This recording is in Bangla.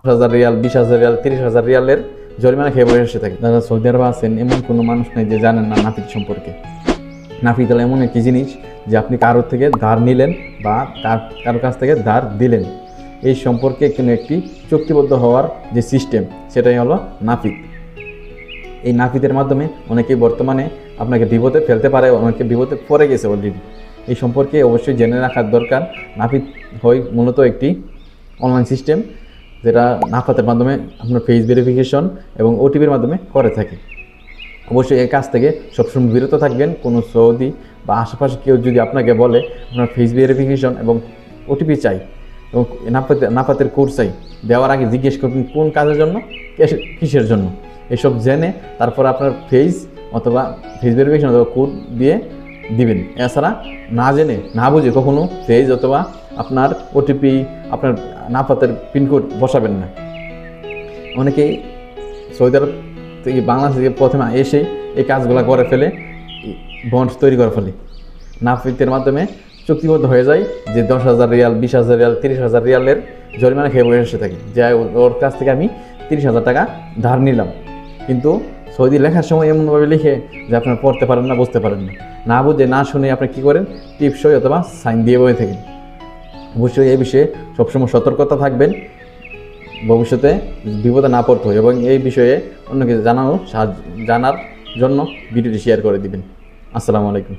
10,000 রিয়াল, 20,000 রিয়াল, 30,000 রিয়ালের জরিমানা খেয়ে বসে থাকে। যারা সৌদি আরবে আছেন এমন কোনো মানুষ নেই যে জানেন না নাফিদ সম্পর্কে। নাফিদ হলো এমন একটি জিনিস যে আপনি কারোর থেকে ধার নিলেন বা কারোর কাছ থেকে ধার দিলেন, এই সম্পর্কে কোনো একটি চুক্তিবদ্ধ হওয়ার যে সিস্টেম সেটাই হলো নাফিদ। এই নাফিদের মাধ্যমে অনেকেই বর্তমানে আপনাকে বিপদে ফেলতে পারে, অনেকে বিপদে পড়ে গেছে অলরেডি। এই সম্পর্কে অবশ্যই জেনে রাখার দরকার। নাফিদ হয় মূলত একটি অনলাইন সিস্টেম যেটা নাফাতের মাধ্যমে আপনার ফেস ভেরিফিকেশন এবং ওটিপির মাধ্যমে করে থাকে। অবশ্যই এই কাজ থেকে সবসময় বিরত থাকবেন। কোনো সৌদি বা আশেপাশে কেউ যদি আপনাকে বলে আপনার ফেস ভেরিফিকেশন এবং ওটিপি চাই এবং নাফাতের কোড চাই, দেওয়ার আগে জিজ্ঞেস করবেন কোন কাজের জন্য, কিসের জন্য। এসব জেনে তারপর আপনার ফেস অথবা ফেস ভেরিফিকেশন অথবা কোড দিয়ে দিবেন। এছাড়া না জেনে না বুঝে কখনো ফেস অথবা আপনার ওটিপি, আপনার নাফাতের পিনকোড বসাবেন না। অনেকেই সৌদি আরব থেকে বাংলাদেশ থেকে প্রথমে এসেই এই কাজগুলো করে ফেলে, বন্ড তৈরি করে ফেলে। নাফিদের মাধ্যমে চুক্তিবদ্ধ হয়ে যায় যে 10,000 রিয়াল, 20,000 রিয়াল, 30,000 রিয়ালের জরিমানা খেয়ে বসে থাকে। যে ওর কাছ থেকে আমি 30,000 টাকা ধার নিলাম, কিন্তু সৌদি লেখার সময় এমনভাবে লিখে যে আপনার পড়তে পারেন না, বুঝতে পারেন না, না বুঝে না শুনে আপনি কী করেন, টিপসই অথবা সাইন দিয়ে বয়ে থাকেন। অবশ্যই এই বিষয়ে সবসময় সতর্কতা থাকবেন, ভবিষ্যতে বিপদে না পড়তে হয়। এবং এই বিষয়ে অন্যকে জানার জন্য ভিডিওটি শেয়ার করে দিবেন। আসসালামু আলাইকুম।